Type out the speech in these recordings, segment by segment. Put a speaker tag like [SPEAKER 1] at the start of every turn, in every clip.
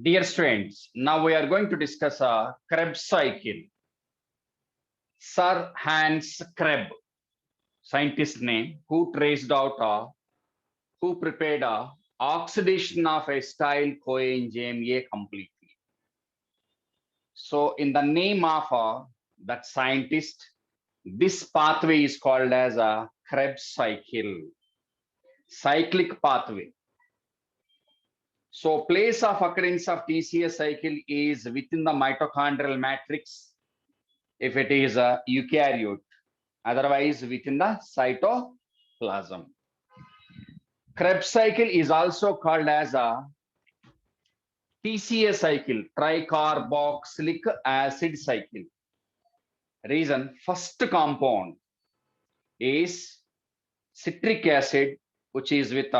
[SPEAKER 1] Dear students, now we are going to discuss a Krebs cycle. Sir Hans Krebs, scientist name, who traced out who prepared a oxidation of acetyl coenzyme A completely. So, in the name of that scientist, this pathway is called as a Krebs cycle, cyclic pathway. So, place of occurrence of TCA cycle is within the mitochondrial matrix if it is a eukaryote, otherwise within the cytoplasm. Krebs cycle is also called as a TCA cycle, tricarboxylic acid cycle. Reason, first compound is citric acid, which is with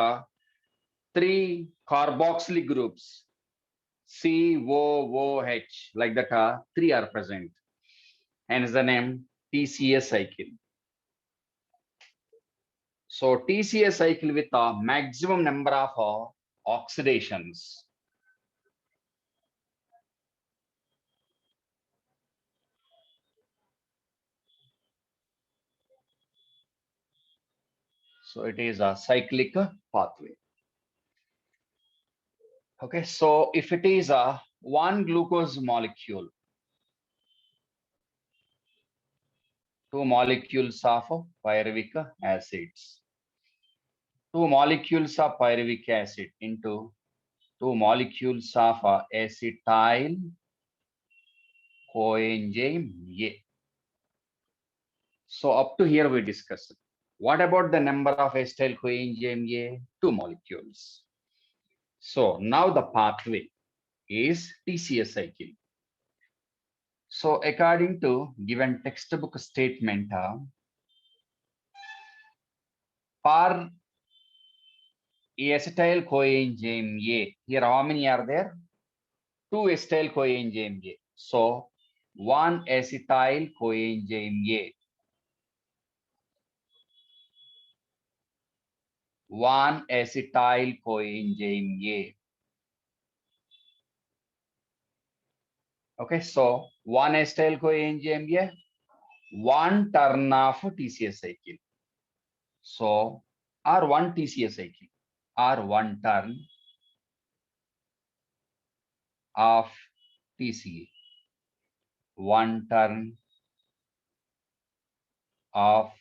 [SPEAKER 1] three carboxylic groups, COOH, like that, three are present. Hence the name TCA cycle. So TCA cycle with a maximum number of oxidations. So it is a cyclic pathway. Okay, so if it is a one glucose molecule, two molecules of pyruvic acids, two molecules of pyruvic acid into two molecules of acetyl coenzyme A. So up to here we discussed. What about the number of acetyl coenzyme A? Two molecules. So now the pathway is TCA cycle. So according to given textbook statement, for acetyl coenzyme A, here how many are there? Two acetyl coenzyme A. So one acetyl coenzyme A, one acetyl coenzyme A. Okay, so one acetyl coenzyme A, one turn of TCA cycle. So or one TCA cycle or one turn of TCA, one turn of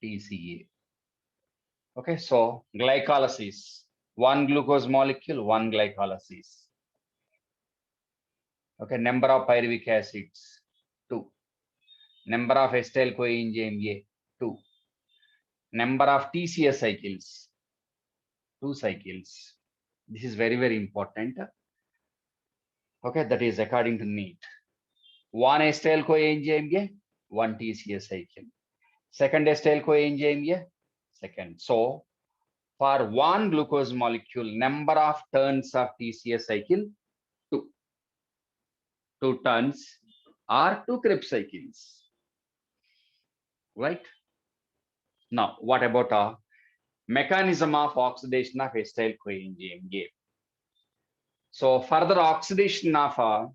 [SPEAKER 1] TCA. Okay, so glycolysis, one glucose molecule, one glycolysis. Okay, number of pyruvic acids, 2. Number of acetyl coenzyme A, 2. Number of TCA cycles, 2 cycles. This is very, very important. Okay, that is according to NEAT. One acetyl coenzyme A, one TCA cycle. Second acetyl coenzyme A, second. So for one glucose molecule, number of turns of TCA cycle, 2. 2 turns or 2 Krebs cycles. Right? Now, what about a mechanism of oxidation of acetyl coenzyme A? So further oxidation of a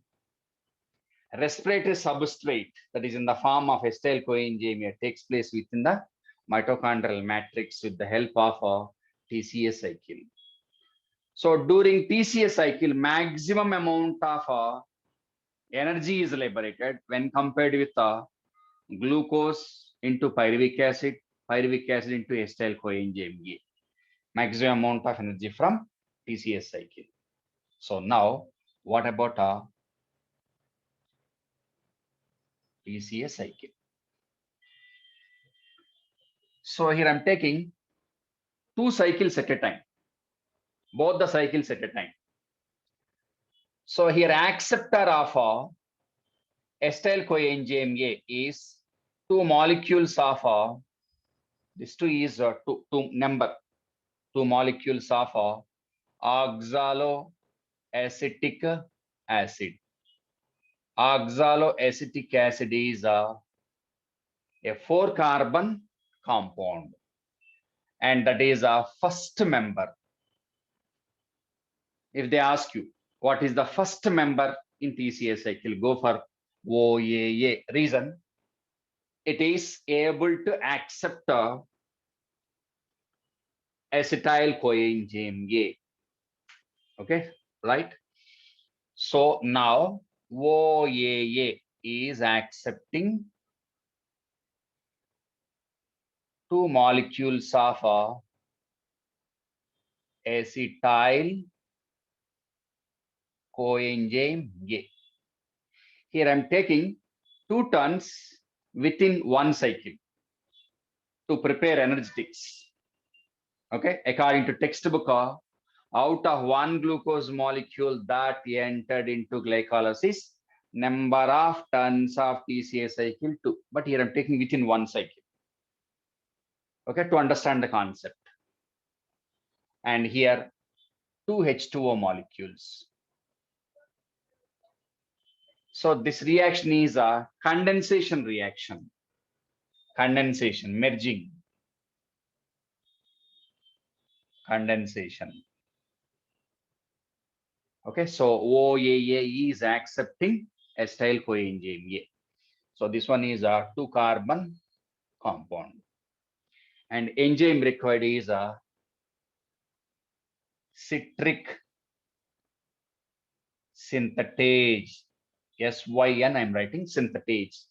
[SPEAKER 1] respiratory substrate that is in the form of acetyl coenzyme A takes place within the mitochondrial matrix with the help of a TCA cycle. So during TCA cycle, maximum amount of energy is liberated when compared with glucose into pyruvic acid into acetyl coenzyme A. Maximum amount of energy from TCA cycle. So now, what about TCA cycle? So here I'm taking 2 cycles at a time, both the cycles at a time. So here acceptor of acetyl coenzyme A is 2 molecules of this 2 is 2 number, 2 molecules of oxaloacetic acid. Oxaloacetic acid is a 4-carbon compound, and that is a first member. If they ask you what is the first member in TCA cycle, go for OAA. Reason, it is able to accept acetyl coenzyme A. Okay, right? So now OAA is accepting two molecules of acetyl coenzyme A. Here I'm taking 2 turns within 1 cycle to prepare energetics. Okay, according to textbook, out of 1 glucose molecule that entered into glycolysis, number of tons of TCA cycle 2. But here I'm taking within 1 cycle. Okay, to understand the concept. And here 2 H2O molecules. So this reaction is a condensation reaction. Condensation, merging. Condensation. Okay, so OAA is accepting acetyl coenzyme A. So this one is a 2 carbon compound. And enzyme required is a citric synthetase. SYN, I'm writing synthetase.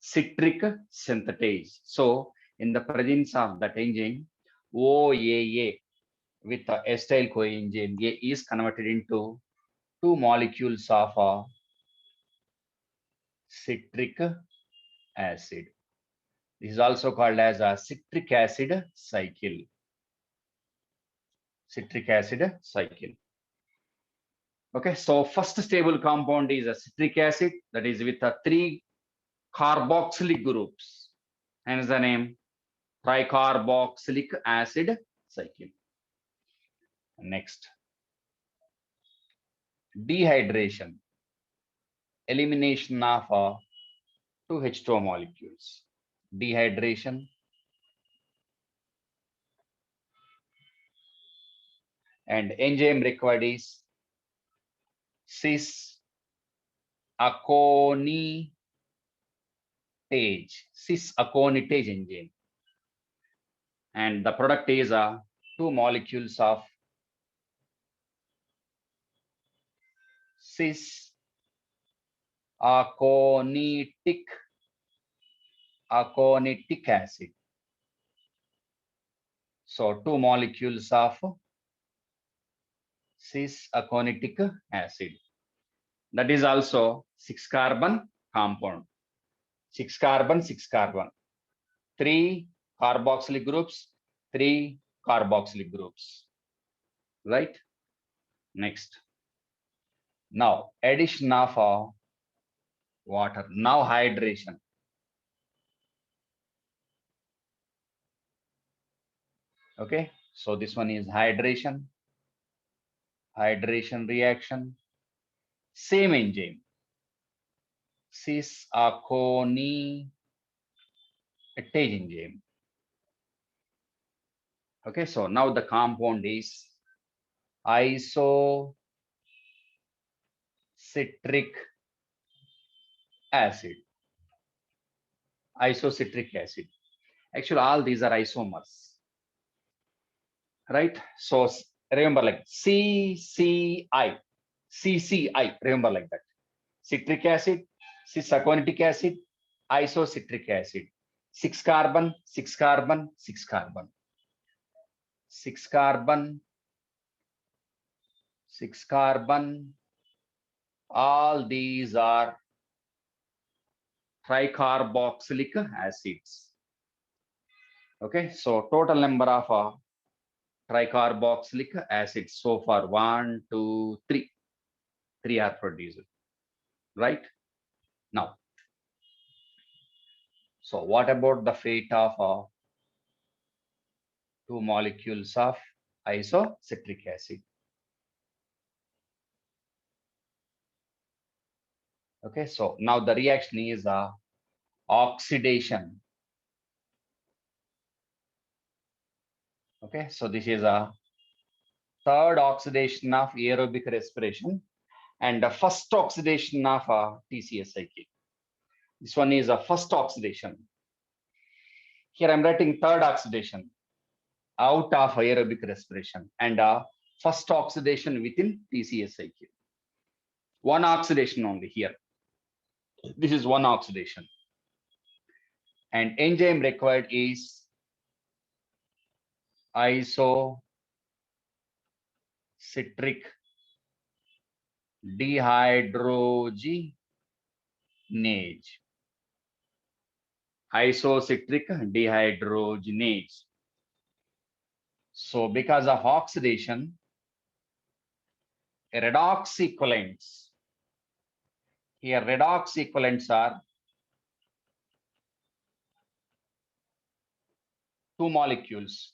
[SPEAKER 1] Citric synthetase. So in the presence of that enzyme, OAA with acetyl coenzyme A is converted into 2 molecules of citric acid. This is also called as a citric acid cycle. Citric acid cycle. Okay, so first stable compound is a citric acid, that is with 3 carboxylic groups. Hence the name tricarboxylic acid cycle. Next, dehydration, elimination of 2 H2O molecules. Dehydration, and enzyme required is cis aconitase enzyme, and the product is 2 molecules of cis aconitic acid. So 2 molecules of cis aconitic acid. That is also 6 carbon compound. 6 carbon, 6 carbon. 3 carboxylic groups, 3 carboxylic groups. Right? Next. Now, addition of water. Now, hydration. Okay, so this one is hydration. Hydration reaction. Same enzyme. Cis aconitase enzyme. Okay, so now the compound is isocitric acid. Isocitric acid. Actually, all these are isomers. Right? So remember like CCI. CCI. Remember like that. Citric acid, cis-aconitic acid, isocitric acid. 6 carbon, 6 carbon, 6 carbon. 6 carbon, 6 carbon. All these are tricarboxylic acids. Okay, so total number of tricarboxylic acids so far 1, 2, 3. 3 are produced. Right? Now, so what about the fate of 2 molecules of isocitric acid? Okay, so now the reaction is oxidation. Okay, so this is a third oxidation of aerobic respiration and the first oxidation of TCA cycle. This one is a first oxidation. Here I'm writing third oxidation out of aerobic respiration and first oxidation within TCA cycle. One oxidation only here. This is one oxidation. And enzyme required is isocitric dehydrogenase. Isocitric dehydrogenase. So because of oxidation, redox equivalents. Here redox equivalents are two molecules.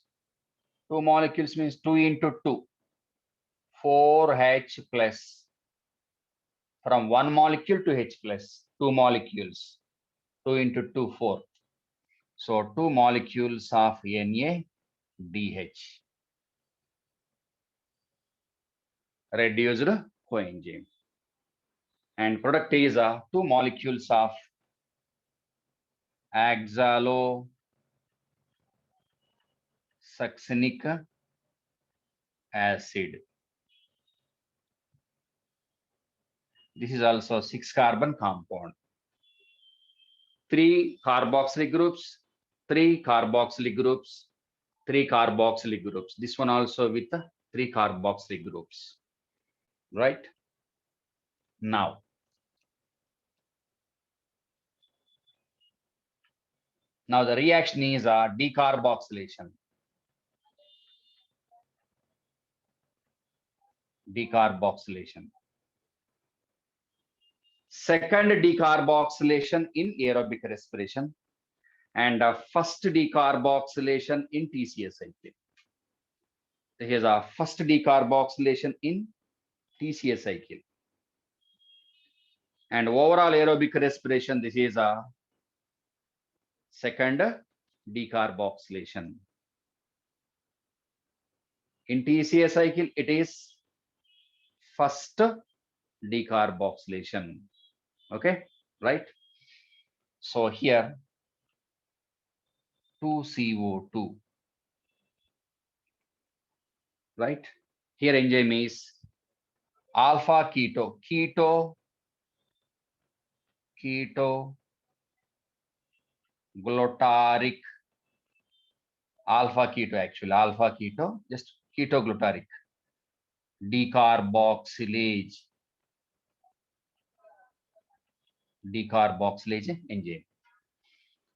[SPEAKER 1] Two molecules means 2 into 2, 4H plus. From one molecule to H plus, two molecules. 2 into 2, 4. So 2 molecules of NADH. Reduced coenzyme. And product is 2 molecules of oxalosuccinic acid. This is also 6-carbon compound. 3 carboxylic groups, 3 carboxylic groups, 3 carboxylic groups. This one also with 3 carboxylic groups. Right? Now, the reaction is decarboxylation. Decarboxylation. Second decarboxylation in aerobic respiration and first decarboxylation in TCA cycle. Here's a first decarboxylation in TCA cycle. And overall aerobic respiration, this is a second decarboxylation. In TCA cycle, it is first decarboxylation. Okay, right? So here 2CO2, right? Here enzyme is alpha keto glutaric, alpha keto, just keto glutaric decarboxylase enzyme.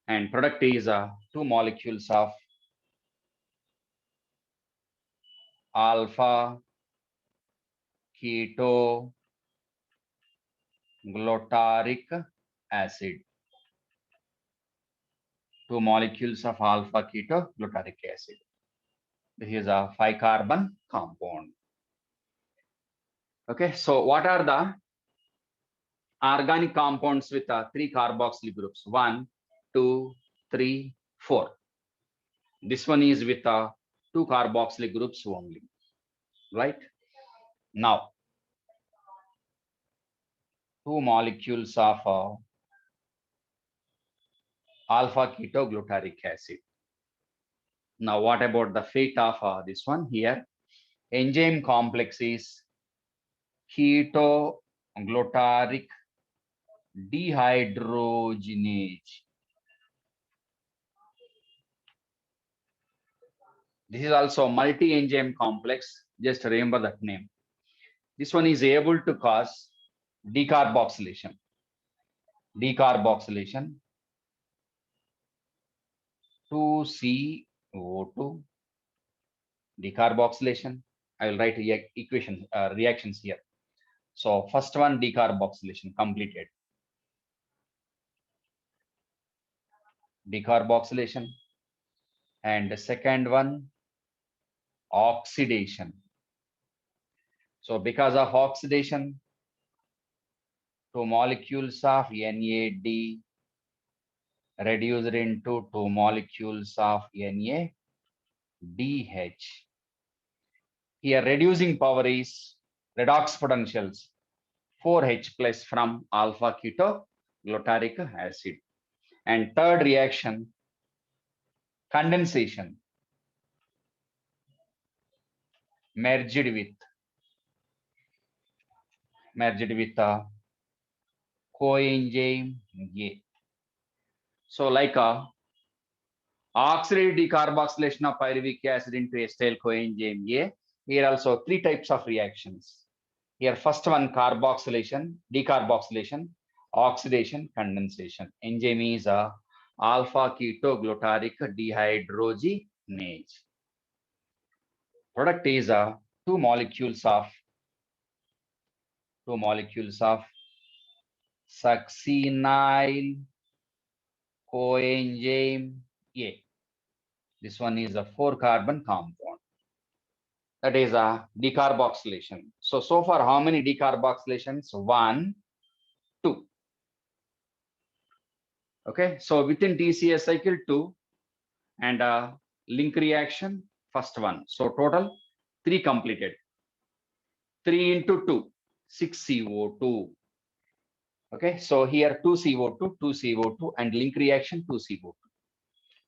[SPEAKER 1] And product is 2 molecules of alpha keto glutaric acid. 2 molecules of alpha keto glutaric acid. This is a 5-carbon compound. Okay, so what are the organic compounds with 3 carboxyl groups? 1, 2, 3, 4. This one is with 2 carboxyl groups only, right? Now, 2 molecules of alpha keto glutaric acid. Now, what about the fate of this one here? Enzyme complex is keto glutaric dehydrogenase. This is also multi-enzyme complex. Just remember that name. This one is able to cause decarboxylation. 2CO2 decarboxylation. I will write equation reactions here. So first one decarboxylation completed. Decarboxylation. And the second one oxidation. So because of oxidation, 2 molecules of NAD reduced into 2 molecules of NADH. Here reducing power is redox potentials 4H plus from alpha ketoglutaric acid. And third reaction, condensation merged with coenzyme A. So like a oxidative decarboxylation of pyruvic acid into acetyl coenzyme A. Here also three types of reactions. Here first one carboxylation, decarboxylation, oxidation, condensation. Enzyme is a alpha ketoglutaric dehydrogenase. Product is a two molecules of succinyl coenzyme A. This one is a 4-carbon compound. That is a decarboxylation. So far, how many decarboxylations? 1, 2. Okay, so within TCA cycle 2 and link reaction, first one. So total 3 completed. 3 into 2, 6 CO2. Okay, so here 2 CO2, 2 CO2 and link reaction 2 CO2.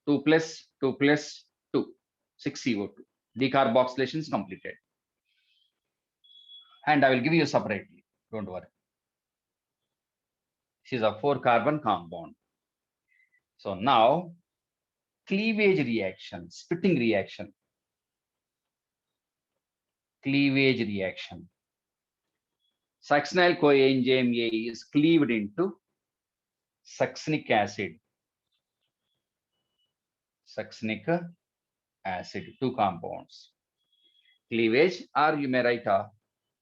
[SPEAKER 1] 2 plus 2 plus 2, 6 CO2. Decarboxylation is completed. And I will give you separately, don't worry. This is a 4-carbon compound. So now cleavage reaction, splitting reaction. Cleavage reaction. Succinyl coenzyme A is cleaved into succinic acid. Succinic acid, 2 compounds. Cleavage, or you may write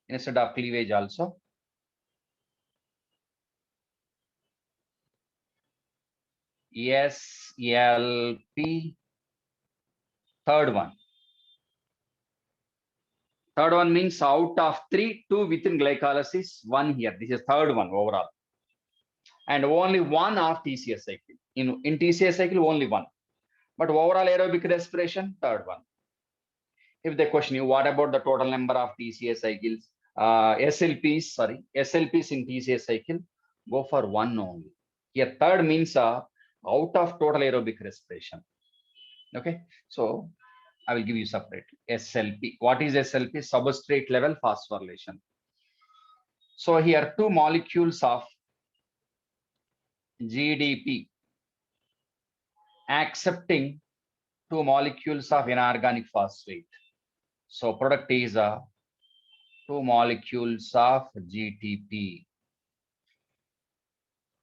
[SPEAKER 1] instead of cleavage also. SLP, third one. Third one means out of 3, 2 within glycolysis, 1 here. This is third one overall. And only one of TCA cycle. In TCA cycle, only one. But overall aerobic respiration, third one. If they question you, what about the total number of TCA cycles? SLPs in TCA cycle, go for one only. Here, third means out of total aerobic respiration. Okay, so I will give you separately. SLP. What is SLP? Substrate level phosphorylation. So here, 2 molecules of GDP accepting 2 molecules of inorganic phosphate. So product is 2 molecules of GTP.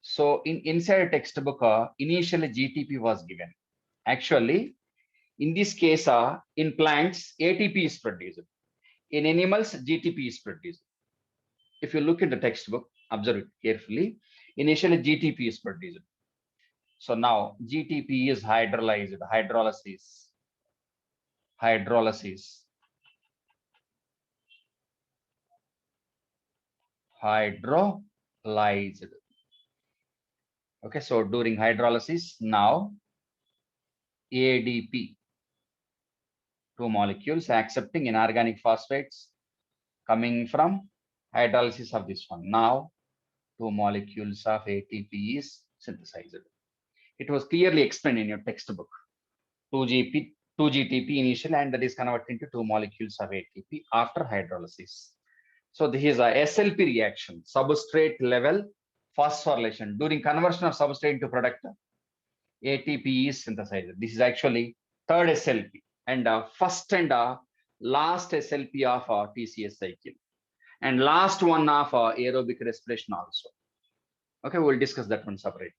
[SPEAKER 1] So inside textbook, initially GTP was given. Actually, in this case, in plants, ATP is produced. In animals, GTP is produced. If you look at the textbook, observe it carefully. Initially, GTP is produced. So now GTP is hydrolyzed, hydrolysis. Hydrolyzed. Okay, so during hydrolysis, now ADP, 2 molecules accepting inorganic phosphates coming from hydrolysis of this one. Now 2 molecules of ATP is synthesized. It was clearly explained in your textbook. 2GTP initial, and that is converted into 2 molecules of ATP after hydrolysis. So this is a SLP reaction, substrate level phosphorylation. During conversion of substrate into product, ATP is synthesized. This is actually third SLP and first and last SLP of TCS cycle, and last one of aerobic respiration also. Okay, we'll discuss that one separately.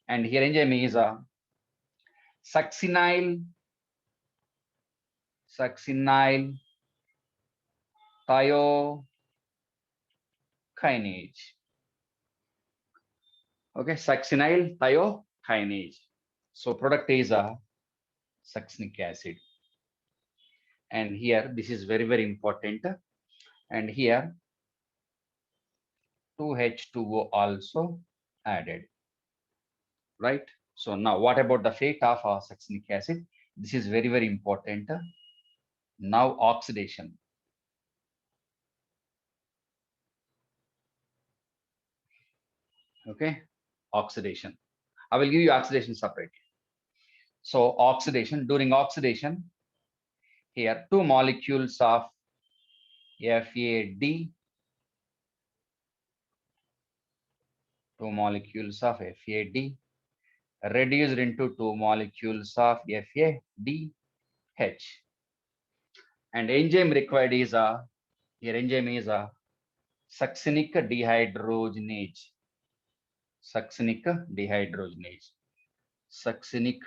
[SPEAKER 1] And here enzyme is succinyl thiokinase. Okay, succinyl thiokinase. So product is succinic acid. And here, this is very, very important. And here, 2H2O also added, right? So now what about the fate of succinic acid? This is very, very important. Now oxidation. Okay, oxidation. I will give you oxidation separately. So oxidation, during oxidation, here two molecules of FAD, two molecules of FAD reduced into two molecules of FADH. And enzyme required is here enzyme is a succinic dehydrogenase. Succinic dehydrogenase. Succinic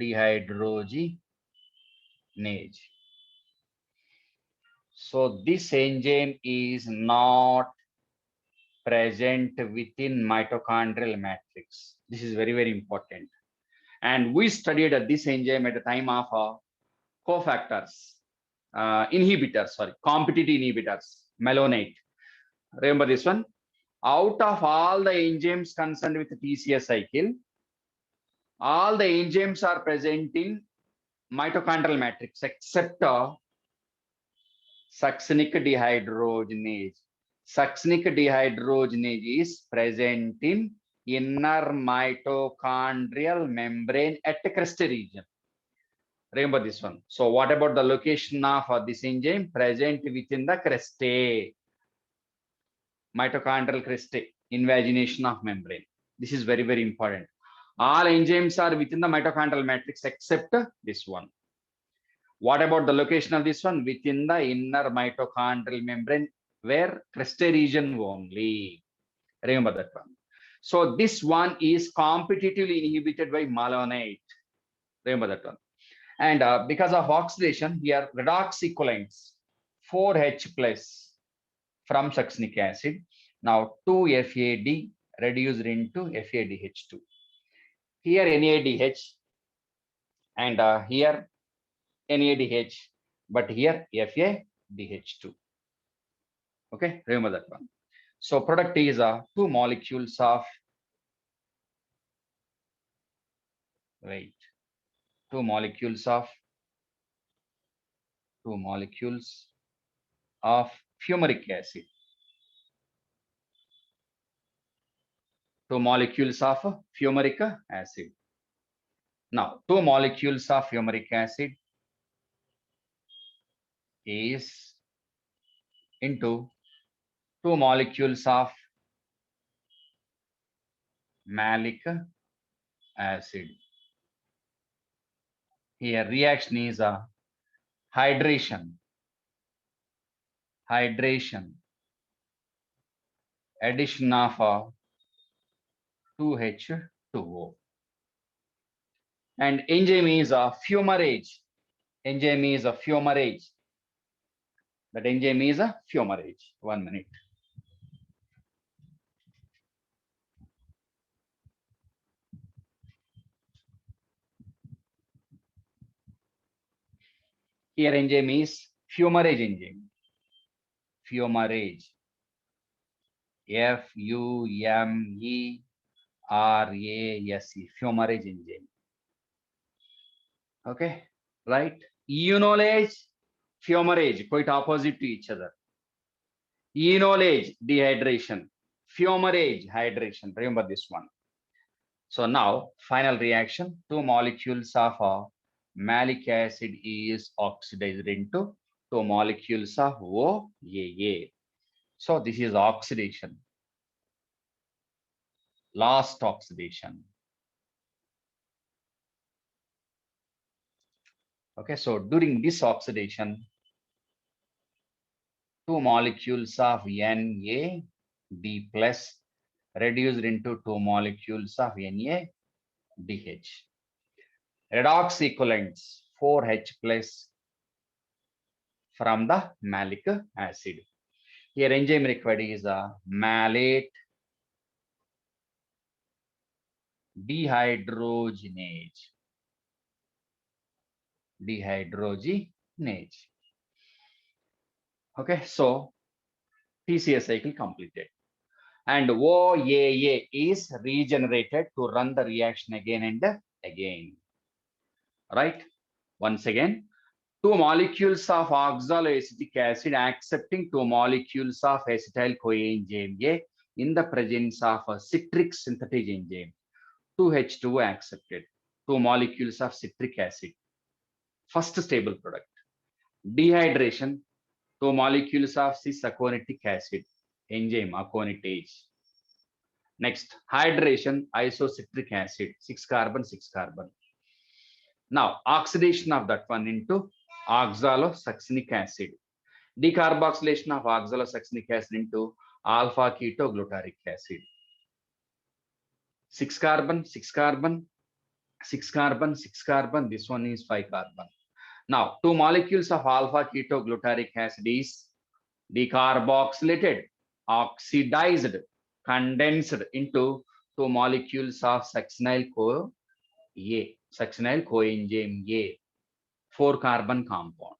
[SPEAKER 1] dehydrogenase. So this enzyme is not present within mitochondrial matrix. This is very, very important. And we studied this enzyme at the time of cofactors, competitive inhibitors, malonate. Remember this one? Out of all the enzymes concerned with the TCA cycle, all the enzymes are present in mitochondrial matrix except succinic dehydrogenase. Succinic dehydrogenase is present in inner mitochondrial membrane at the crest region. Remember this one. So what about the location of this enzyme? Present within the crestae, mitochondrial crestae, invagination of membrane. This is very, very important. All enzymes are within the mitochondrial matrix except this one. What about the location of this one? Within the inner mitochondrial membrane, where crestae region only. Remember that one. So this one is competitively inhibited by malonate. Remember that one. And because of oxidation, here redox equivalents 4H plus from succinic acid. Now 2FAD reduced into FADH2. Here NADH and here NADH, but here FADH2. Okay, remember that one. So product is two molecules of two molecules of fumaric acid. Two molecules of fumaric acid. Now, two molecules of fumaric acid is into two molecules of malic acid. Here reaction is a hydration, addition of 2H2O. And enzyme is a fumarate. Enzyme is a fumarate. That enzyme is a fumarate. 1 minute. Here enzyme is fumarase enzyme. Fumarase. FUMERASE. Fumarase enzyme. Okay, right? Enolase, fumarase, quite opposite to each other. Enolase, dehydration. Fumarase, hydration. Remember this one. So now, final reaction, two molecules of malic acid is oxidized into two molecules of OAA. So this is oxidation. Last oxidation. Okay, so during this oxidation, two molecules of NAD plus reduced into two molecules of NADH. Redox equivalents 4H plus from the malic acid. Here enzyme required is a malate dehydrogenase. Okay, so TCA cycle completed. And OAA is regenerated to run the reaction again and again. Right? Once again, two molecules of oxaloacetic acid accepting two molecules of acetyl coenzyme A in the presence of a citric synthetic enzyme. 2H2O accepted. Two molecules of citric acid. First stable product. Dehydration. Two molecules of cis-aconitic acid. Enzyme aconitase. Next, hydration, isocitric acid, 6 carbon, 6 carbon. Now, oxidation of that one into oxalosuccinic acid. Decarboxylation of oxalosuccinic acid into alpha ketoglutaric acid. 6 carbon, 6 carbon, 6 carbon, 6 carbon. This one is 5 carbon. Now, two molecules of alpha ketoglutaric acid is decarboxylated, oxidized, condensed into two molecules of succinyl coenzyme A, 4 carbon compound.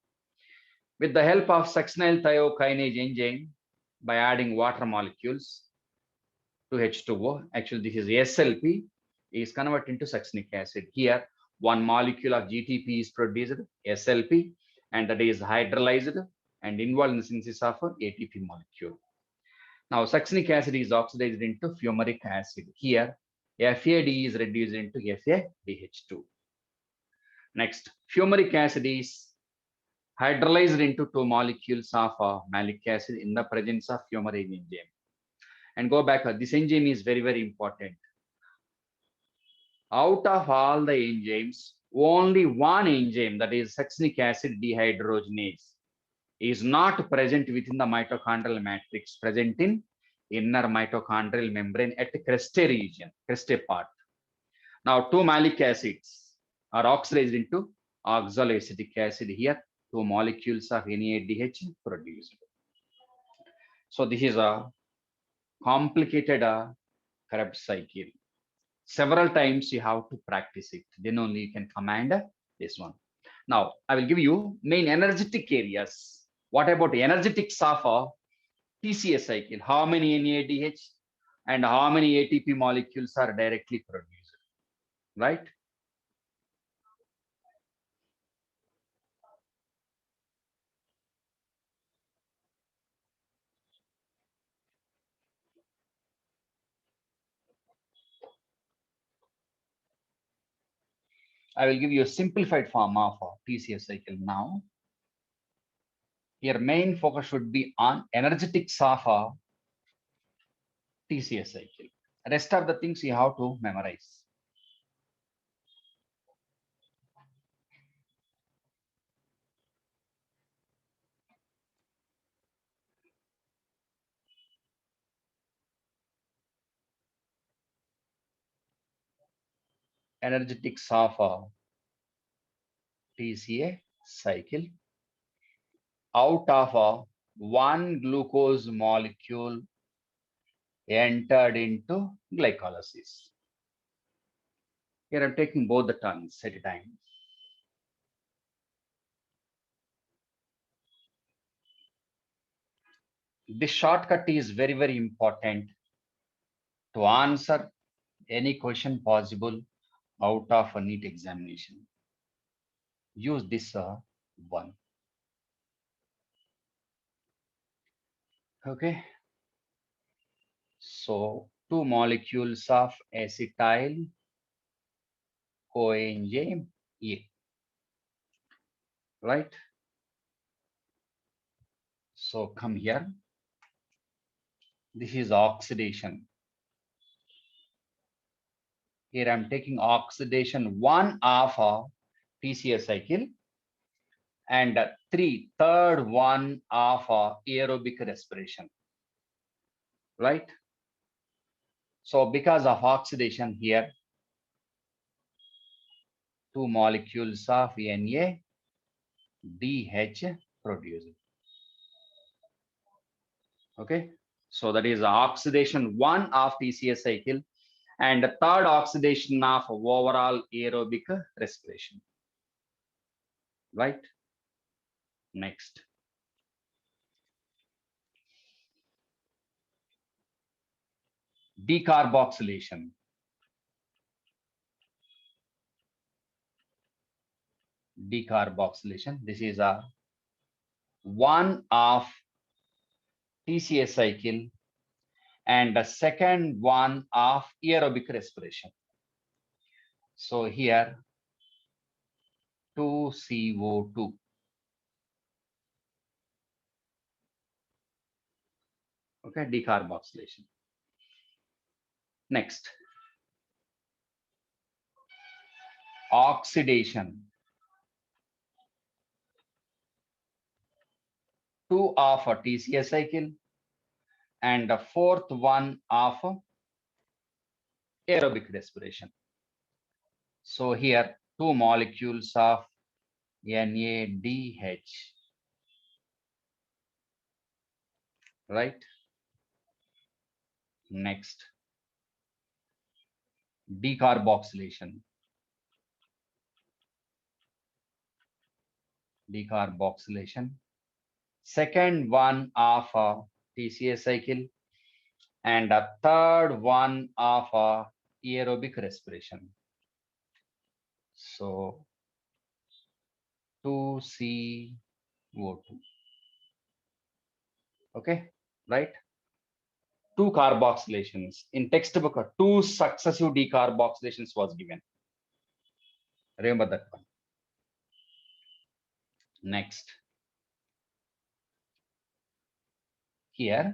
[SPEAKER 1] With the help of succinyl thiokinase enzyme, by adding water molecules to H2O, actually this is SLP, is converted into succinic acid. Here, one molecule of GTP is produced, SLP, and that is hydrolyzed and involved in the synthesis of an ATP molecule. Now, succinic acid is oxidized into fumaric acid. Here, FAD is reduced into FADH2. Next, fumaric acid is hydrolyzed into two molecules of malic acid in the presence of fumarate enzyme. And go back, this enzyme is very, very important. Out of all the enzymes, only one enzyme, that is succinic acid dehydrogenase, is not present within the mitochondrial matrix, present in inner mitochondrial membrane at the creste region, creste part. Now, two malic acids are oxidized into oxaloacetic acid. Here, two molecules of NADH produced. So this is a complicated Krebs cycle. Several times you have to practice it. Then only you can command this one. Now, I will give you main energetic areas. What about energetics of a TCA cycle? How many NADH and how many ATP molecules are directly produced, right? I will give you a simplified form of a TCA cycle now. Your main focus should be on energetics of a TCA cycle. Rest of the things you have to memorize. Energetics of a TCA cycle. Out of a one glucose molecule entered into glycolysis. Here I'm taking both the terms at a time. This shortcut is very, very important to answer any question possible out of a NEET examination. Use this one. Okay. So two molecules of acetyl coenzyme A, right? So come here. This is oxidation. Here I'm taking oxidation 1 of a TCA cycle and third one of aerobic respiration, right? So because of oxidation here, two molecules of NADH produced. Okay, so that is oxidation 1 of TCA cycle and the third oxidation of overall aerobic respiration, right? Next. Decarboxylation. decarboxylation. This is a one of TCA cycle and the second one of aerobic respiration. So here 2CO2. Okay, decarboxylation. Next, oxidation. Two of a TCA cycle and the fourth one of aerobic respiration. So here two molecules of NADH, right? Next, decarboxylation. Decarboxylation. Second one of a TCA cycle and a third one of a aerobic respiration. So 2CO2. Okay, right? Two carboxylations. In textbook, two successive decarboxylations was given. Remember that one. Next. Here,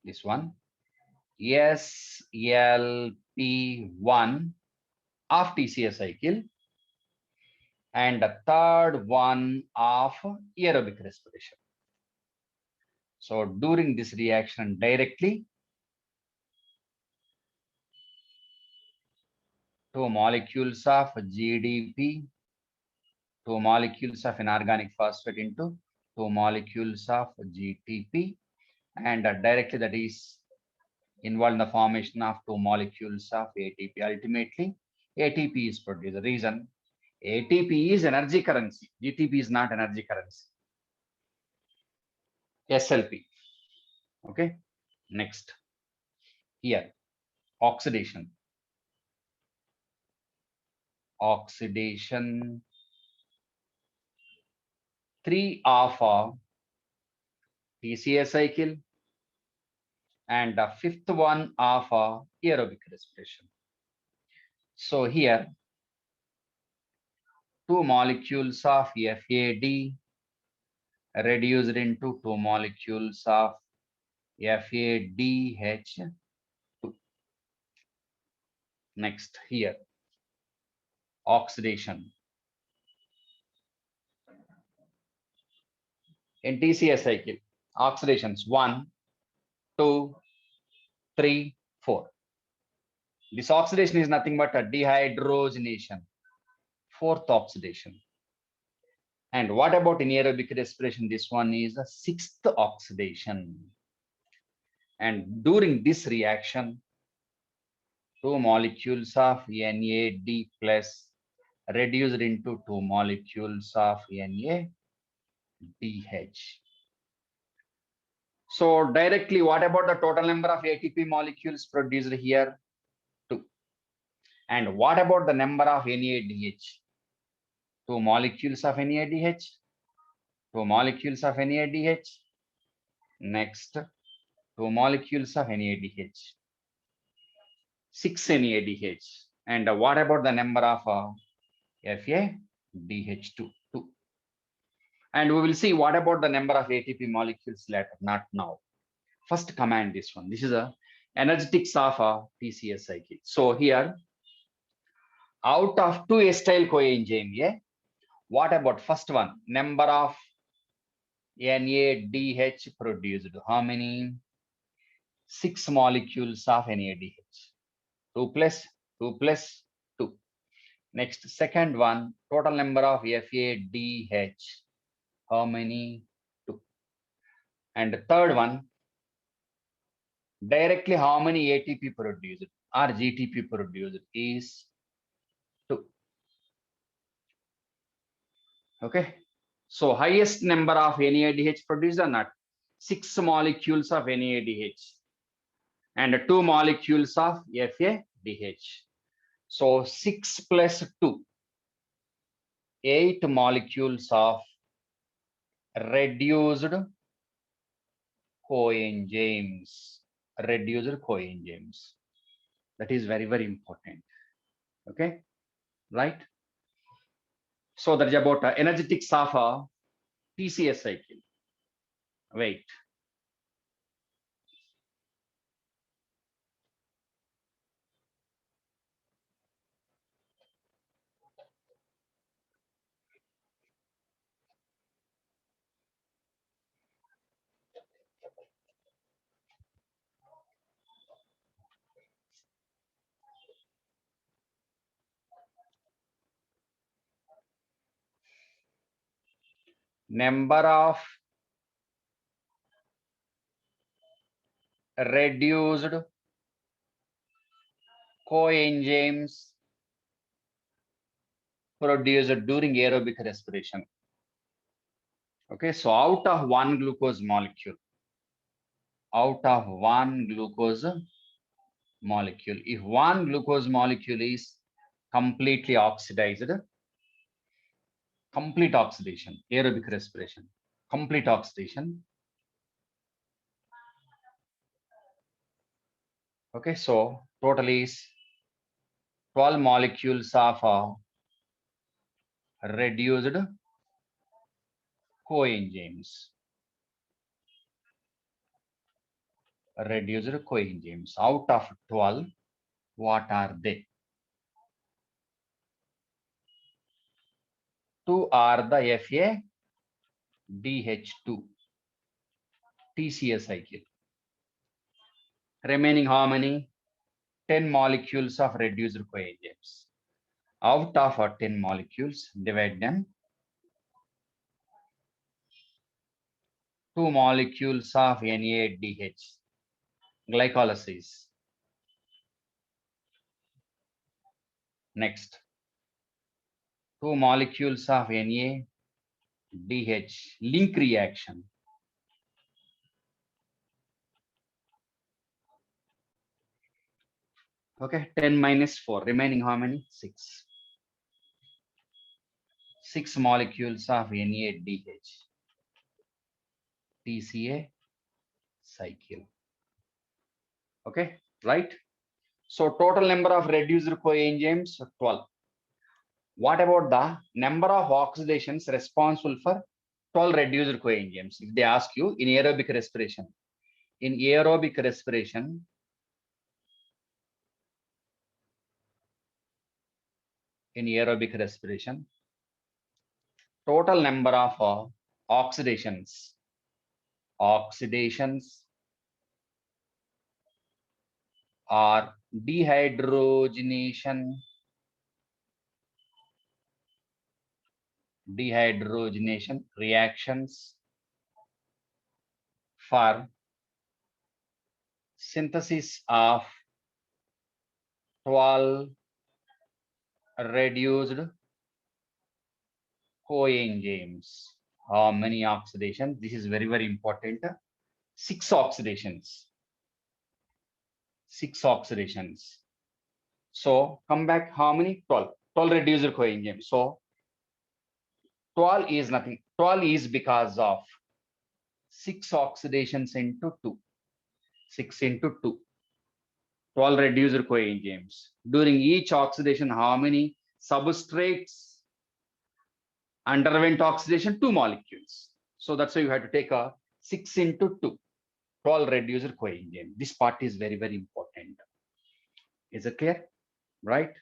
[SPEAKER 1] this one, SLP1 of TCA cycle and the third one of aerobic respiration. So during this reaction directly, two molecules of GDP, two molecules of inorganic phosphate into two molecules of GTP, and directly that is involved in the formation of two molecules of ATP. Ultimately, ATP is produced. The reason ATP is energy currency, GTP is not energy currency. SLP. Okay. Next. Here, oxidation. Oxidation. Three of a TCA cycle and the fifth one of a aerobic respiration. So here, two molecules of FAD reduced into two molecules of FADH2. Next, here, oxidation. In TCA cycle, oxidations 1, 2, 3, 4. This oxidation is nothing but a dehydrogenation, fourth oxidation. And what about in aerobic respiration? This one is a sixth oxidation. And during this reaction, two molecules of NAD plus reduced into two molecules of NADH. So directly, what about the total number of ATP molecules produced here? 2. And what about the number of NADH? Two molecules of NADH. Two molecules of NADH. Next, two molecules of NADH. 6 NADH. And what about the number of FADH2? 2. And we will see what about the number of ATP molecules later, not now. First command this one. This is a energetics of a TCA cycle. So here, out of two acetyl coenzyme A, what about first one? Number of NADH produced. How many? 6 molecules of NADH. 2 plus 2 plus 2. Next, second one, total number of FADH. How many? 2. And the third one, directly how many ATP produced or GTP produced is 2. Okay. So highest number of NADH produced or not? 6 molecules of NADH and 2 molecules of FADH. So 6 plus 2. 8 molecules of reduced coenzymes. Reduced coenzymes. That is very, very important. Okay, right? So that is about energetics of a TCS cycle. Wait. Number of reduced coenzymes produced during aerobic respiration. Okay, so out of one glucose molecule, if one glucose molecule is completely oxidized, complete oxidation, aerobic respiration, complete oxidation. Okay, so total is 12 molecules of reduced coenzymes. Reduced coenzymes. Out of 12, what are they? 2 are the FADH2 TCS cycle. Remaining how many? 10 molecules of reduced coenzymes. Out of 10 molecules, divide them. 2 molecules of NADH, glycolysis. Next, 2 molecules of NADH, link reaction. Okay, 10 minus 4, remaining how many? 6. 6 molecules of NADH, TCA cycle. Okay, right? So total number of reduced coenzymes 12. What about the number of oxidations responsible for 12 reduced coenzymes? If they ask you in aerobic respiration, total number of oxidations or dehydrogenation reactions for synthesis of 12 reduced coenzymes. How many oxidations? This is very, very important. 6 oxidations. 6 oxidations. So come back, how many? 12. 12 reduced coenzymes. So 12 is nothing. 12 is because of 6 oxidations into 2. 6 into 2. 12 reduced coenzymes. During each oxidation, how many substrates underwent oxidation? 2 molecules. So that's why you have to take a 6 into 2. 12 reduced coenzyme. This part is very, very important. Is it clear? Right?